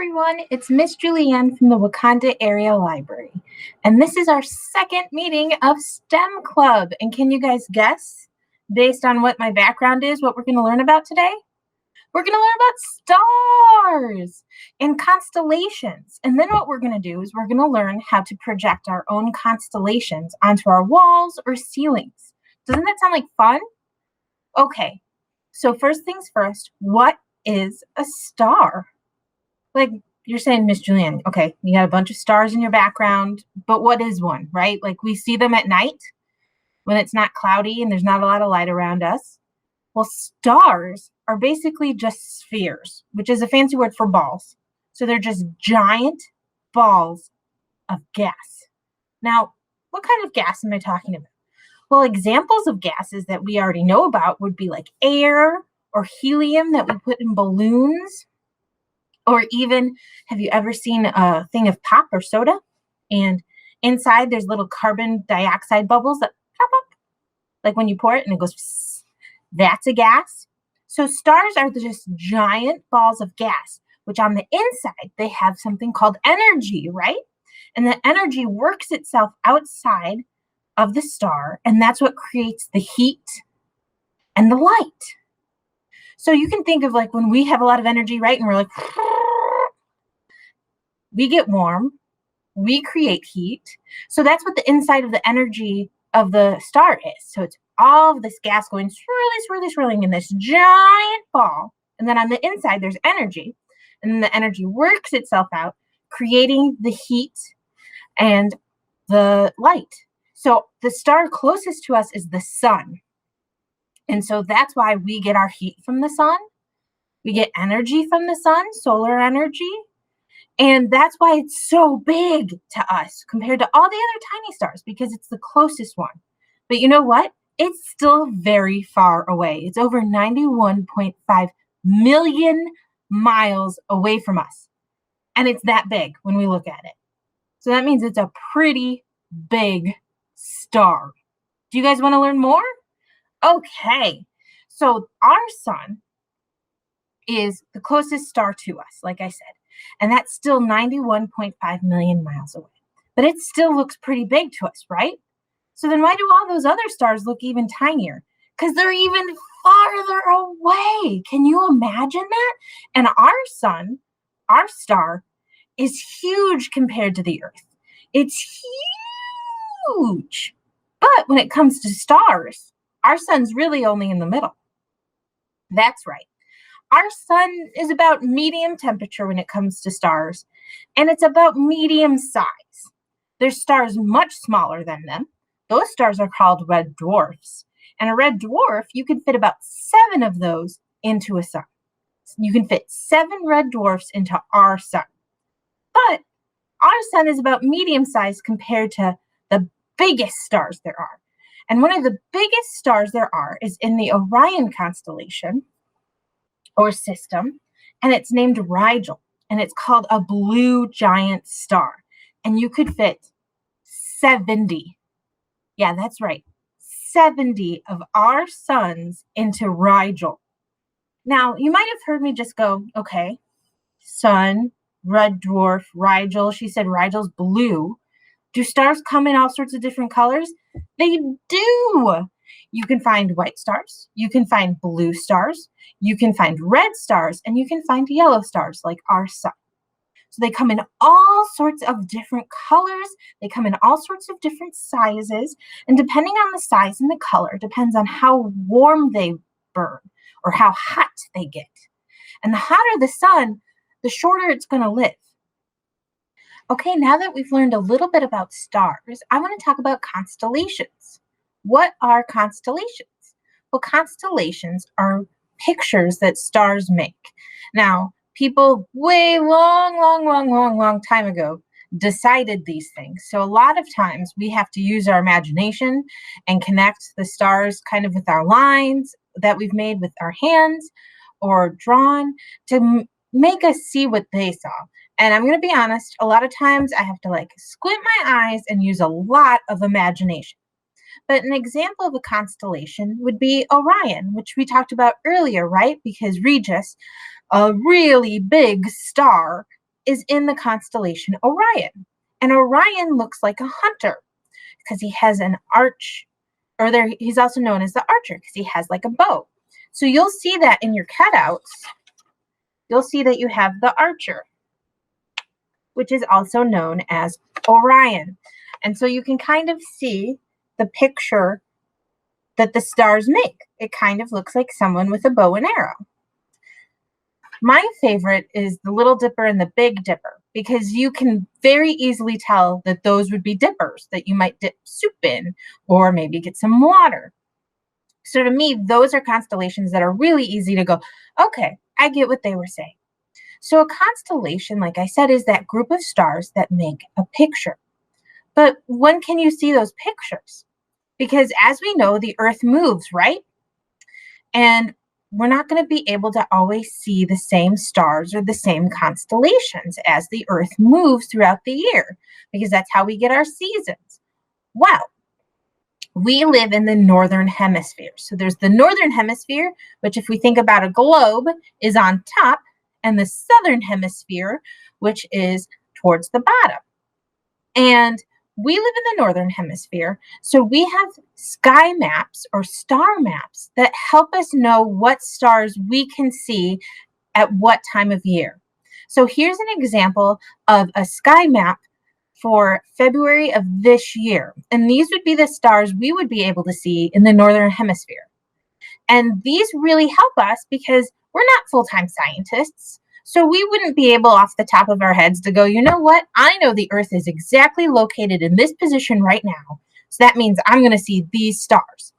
everyone, it's Miss Julianne from the Wakanda Area Library, and this is our second meeting of STEM Club. And can you guys guess, based on what my background is, what we're going to learn about today? We're going to learn about stars and constellations. And then what we're going to do is we're going to learn how to project our own constellations onto our walls or ceilings. Doesn't that sound like fun? Okay, so first things first, what is a star? Like you're saying, Miss Julianne, okay, you got a bunch of stars in your background, but what is one, right? Like we see them at night when it's not cloudy and there's not a lot of light around us. Well, stars are basically just spheres, which is a fancy word for balls. So they're just giant balls of gas. Now, what kind of gas am I talking about? Well, examples of gases that we already know about would be like air or helium that we put in balloons. Or even, have you ever seen a thing of pop or soda? And inside there's little carbon dioxide bubbles that pop up. Like when you pour it and it goes, psst, that's a gas. So stars are just giant balls of gas, which on the inside, they have something called energy, right? And the energy works itself outside of the star, and that's what creates the heat and the light. So you can think of like when we have a lot of energy, right? And we're like, we get warm, we create heat. So that's what the inside of the energy of the star is. So it's all of this gas going swirling in this giant ball. And then on the inside, there's energy. And then the energy works itself out, creating the heat and the light. So the star closest to us is the sun. And so that's why we get our heat from the sun. We get energy from the sun, solar energy. And that's why it's so big to us compared to all the other tiny stars, because it's the closest one. But you know what? It's still very far away. It's over 91.5 million miles away from us. And it's that big when we look at it. So that means it's a pretty big star. Do you guys want to learn more? Okay. So our sun is the closest star to us, like I said. And that's still 91.5 million miles away. But it still looks pretty big to us, right? So then why do all those other stars look even tinier? Because they're even farther away. Can you imagine that? And our sun, our star, is huge compared to the Earth. It's huge. But when it comes to stars, our sun's really only in the middle. That's right. Our sun is about medium temperature when it comes to stars, and it's about medium size. There's stars much smaller than them. Those stars are called red dwarfs. And a red dwarf, you can fit about 7 of those into a sun. You can fit 7 red dwarfs into our sun. But our sun is about medium size compared to the biggest stars there are. And one of the biggest stars there are is in the Orion constellation or system, and it's named Rigel, and it's called a blue giant star. And you could fit 70. Yeah, that's right. 70 of our suns into Rigel. Now, you might have heard me just go, okay, sun, red dwarf, Rigel. She said Rigel's blue. Do stars come in all sorts of different colors? They do. You can find white stars. You can find blue stars. You can find red stars. And you can find yellow stars like our sun. So they come in all sorts of different colors. They come in all sorts of different sizes. And depending on the size and the color, depends on how warm they burn or how hot they get. And the hotter the sun, the shorter it's going to live. Okay, now that we've learned a little bit about stars, I want to talk about constellations. What are constellations? Well, constellations are pictures that stars make. Now, people way long time ago decided these things. So a lot of times we have to use our imagination and connect the stars kind of with our lines that we've made with our hands or drawn to make us see what they saw. And I'm going to be honest, a lot of times I have to like squint my eyes and use a lot of imagination. But an example of a constellation would be Orion, which we talked about earlier, right? Because Regis, a really big star, is in the constellation Orion. And Orion looks like a hunter because he has an arch, or he's also known as the archer because he has like a bow. So you'll see that in your cutouts. You'll see that you have the archer, which is also known as Orion. And so you can kind of see the picture that the stars make. It kind of looks like someone with a bow and arrow. My favorite is the Little Dipper and the Big Dipper because you can very easily tell that those would be dippers that you might dip soup in or maybe get some water. So to me, those are constellations that are really easy to go, okay, I get what they were saying. So a constellation, like I said, is that group of stars that make a picture. But when can you see those pictures? Because as we know, the Earth moves, right? And we're not going to be able to always see the same stars or the same constellations as the Earth moves throughout the year, because that's how we get our seasons. Well, we live in the northern hemisphere. So there's the northern hemisphere, which if we think about a globe, is on top, and the southern hemisphere, which is towards the bottom. And we live in the northern hemisphere, so we have sky maps or star maps that help us know what stars we can see at what time of year. So here's an example of a sky map for February of this year. And these would be the stars we would be able to see in the northern hemisphere. And these really help us because we're not full-time scientists. So we wouldn't be able off the top of our heads to go, you know what? I know the Earth is exactly located in this position right now. So that means I'm going to see these stars.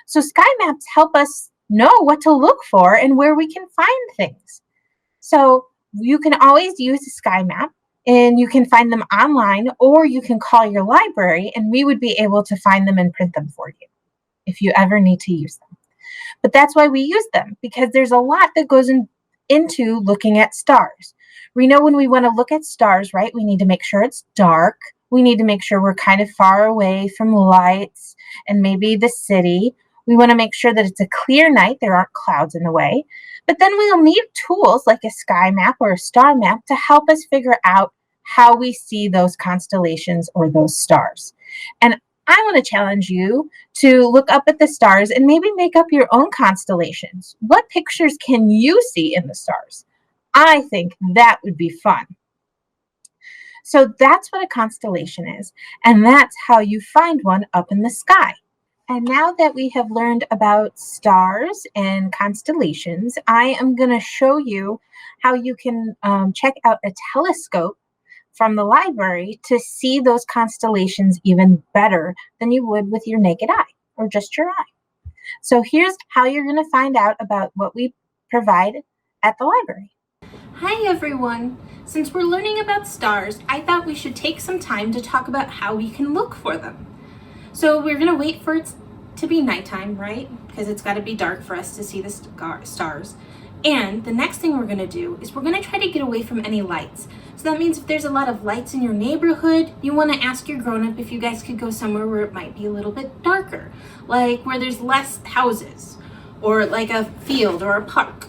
So sky maps help us know what to look for and where we can find things. So you can always use a sky map and you can find them online, or you can call your library and we would be able to find them and print them for you if you ever need to use them. But that's why we use them, because there's a lot that goes into looking at stars. We know when we want to look at stars, right, we need to make sure it's dark. We need to make sure we're kind of far away from lights and maybe the city. We want to make sure that it's a clear night, there aren't clouds in the way. But then we'll need tools like a sky map or a star map to help us figure out how we see those constellations or those stars. And I want to challenge you to look up at the stars and maybe make up your own constellations. What pictures can you see in the stars? I think that would be fun. So that's what a constellation is, and that's how you find one up in the sky. And now that we have learned about stars and constellations, I am going to show you how you can check out a telescope from the library to see those constellations even better than you would with your naked eye or just your eye. So here's how you're going to find out about what we provide at the library. Hi everyone! Since we're learning about stars, I thought we should take some time to talk about how we can look for them. So we're going to wait for it to be nighttime, right? Because it's got to be dark for us to see the stars. And the next thing we're going to do is we're going to try to get away from any lights. So that means if there's a lot of lights in your neighborhood, you want to ask your grown-up if you guys could go somewhere where it might be a little bit darker, like where there's less houses, or like a field or a park.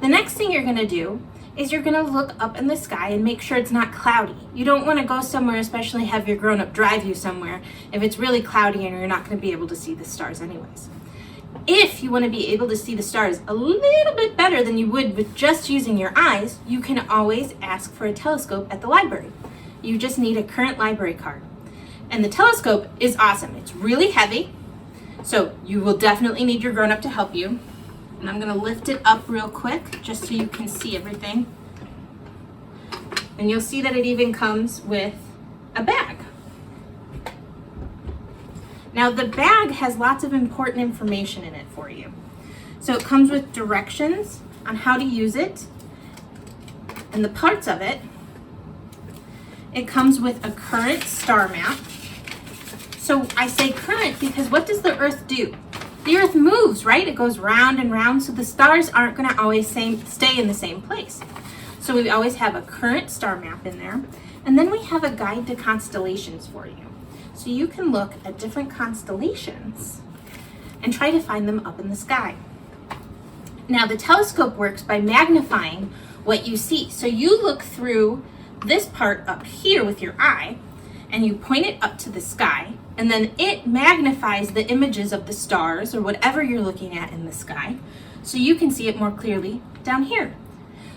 The next thing you're going to do is you're going to look up in the sky and make sure it's not cloudy. You don't want to go somewhere, especially have your grown-up drive you somewhere, if it's really cloudy and you're not going to be able to see the stars anyways. If you want to be able to see the stars a little bit better than you would with just using your eyes, you can always ask for a telescope at the library. You just need a current library card. And the telescope is awesome. It's really heavy, so you will definitely need your grown-up to help you. And I'm going to lift it up real quick just so you can see everything. And you'll see that it even comes with a bag. Now the bag has lots of important information in it for you. So it comes with directions on how to use it and the parts of it. It comes with a current star map. So I say current because what does the Earth do? The Earth moves, right? It goes round and round, so the stars aren't going to always stay in the same place. So we always have a current star map in there. And then we have a guide to constellations for you. So you can look at different constellations and try to find them up in the sky. Now the telescope works by magnifying what you see. So you look through this part up here with your eye, and you point it up to the sky, and then it magnifies the images of the stars or whatever you're looking at in the sky, so you can see it more clearly down here.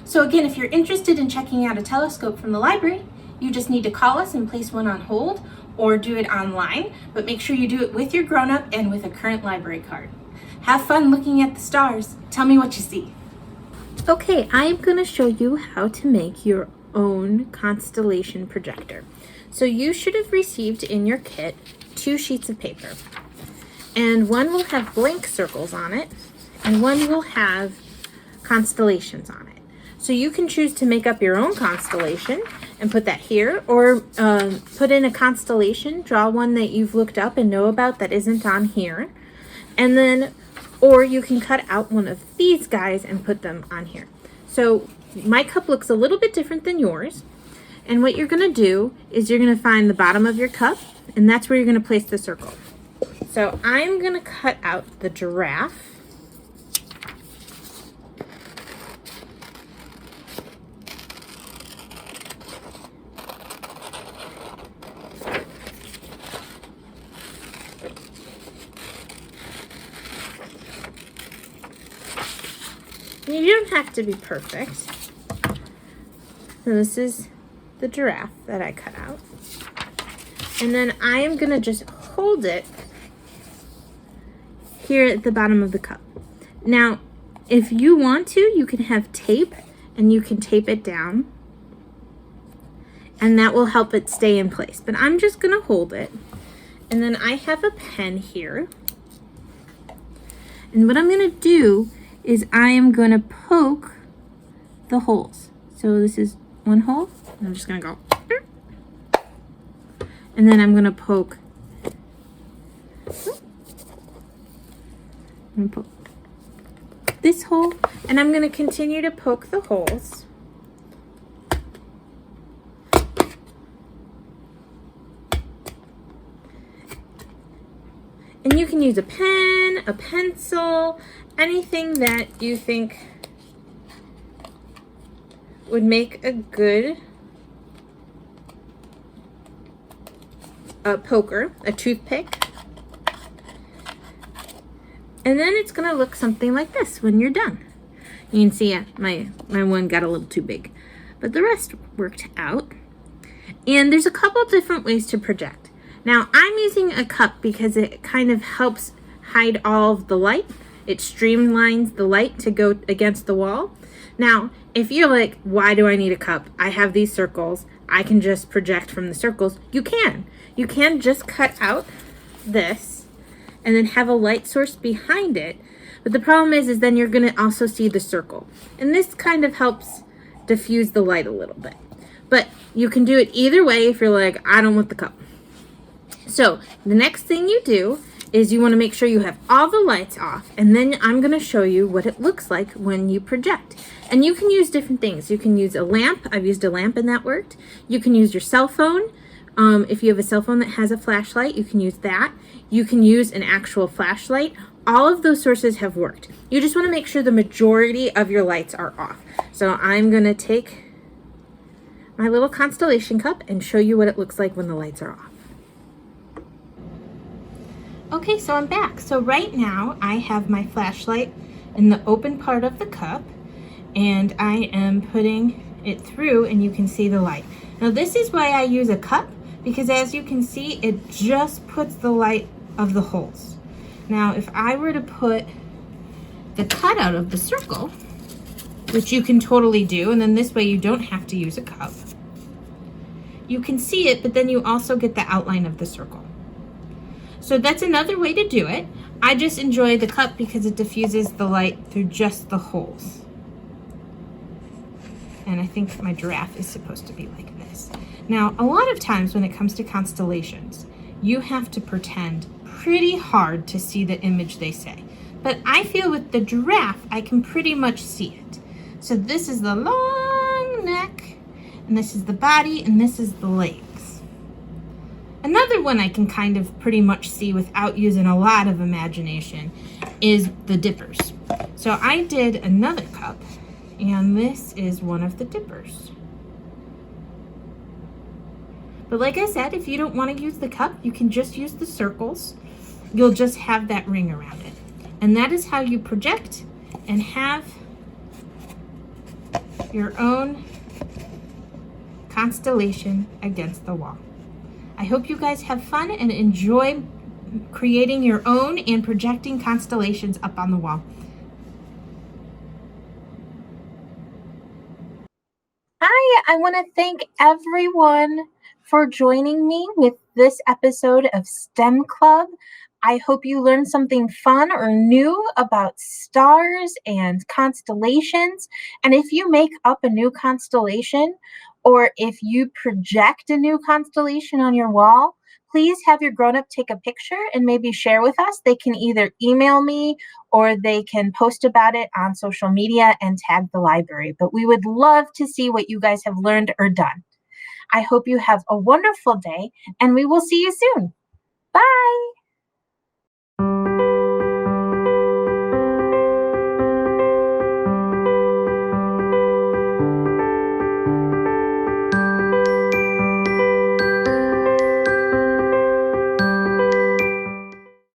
So again, if you're interested in checking out a telescope from the library, you just need to call us and place one on hold, or do it online, but make sure you do it with your grown-up and with a current library card. Have fun looking at the stars. Tell me what you see. Okay, I'm gonna show you how to make your own constellation projector. So you should have received in your kit 2 sheets of paper, and one will have blank circles on it, and one will have constellations on it. So you can choose to make up your own constellation and put that here, or put in a constellation, draw one that you've looked up and know about that isn't on here, and then, or you can cut out one of these guys and put them on here. So my cup looks a little bit different than yours, and what you're gonna do is you're gonna find the bottom of your cup, and that's where you're gonna place the circle. So I'm gonna cut out the giraffe. You don't have to be perfect. So this is the giraffe that I cut out. And then I am gonna just hold it here at the bottom of the cup. Now, if you want to, you can have tape and you can tape it down, and that will help it stay in place. But I'm just gonna hold it. And then I have a pen here. And what I'm gonna do is I am gonna poke the holes. So this is one hole, and I'm just gonna go, and then I'm gonna poke, this hole, and I'm gonna continue to poke the holes. And you can use a pen, a pencil, anything that you think would make a good poker, a toothpick. And then it's gonna look something like this when you're done. You can see my one got a little too big, but the rest worked out. And there's a couple different ways to project. Now I'm using a cup because it kind of helps hide all of the light. It streamlines the light to go against the wall. Now, if you're like, why do I need a cup? I have these circles. I can just project from the circles. You can. You can just cut out this and then have a light source behind it. But the problem is then you're gonna also see the circle. And this kind of helps diffuse the light a little bit. But you can do it either way if you're like, I don't want the cup. So the next thing you do is you want to make sure you have all the lights off, and then I'm going to show you what it looks like when you project. And you can use different things. You can use a lamp. I've used a lamp and that worked. You can use your cell phone. If you have a cell phone that has a flashlight, you can use that. You can use an actual flashlight. All of those sources have worked. You just want to make sure the majority of your lights are off. So I'm going to take my little constellation cup and show you what it looks like when the lights are off. Okay, so I'm back. So right now I have my flashlight in the open part of the cup, and I am putting it through, and you can see the light. Now this is why I use a cup, because as you can see, it just puts the light of the holes. Now if I were to put the cutout of the circle, which you can totally do, and then this way you don't have to use a cup, you can see it, but then you also get the outline of the circle. So that's another way to do it. I just enjoy the cup because it diffuses the light through just the holes. And I think my giraffe is supposed to be like this. Now, a lot of times when it comes to constellations, you have to pretend pretty hard to see the image they say. But I feel with the giraffe, I can pretty much see it. So this is the long neck, and this is the body, and this is the legs. Another one I can kind of pretty much see without using a lot of imagination is the dippers. So I did another cup, And this is one of the dippers. But like I said, if you don't want to use the cup, you can just use the circles. You'll just have that ring around it. And that is how you project and have your own constellation against the wall. I hope you guys have fun and enjoy creating your own and projecting constellations up on the wall. Hi, I want to thank everyone for joining me with this episode of STEM Club. I hope you learned something fun or new about stars and constellations. And if you make up a new constellation or if you project a new constellation on your wall, please have your grown-up take a picture and maybe share with us. They can either email me or they can post about it on social media and tag the library. But we would love to see what you guys have learned or done. I hope you have a wonderful day, and we will see you soon. Bye.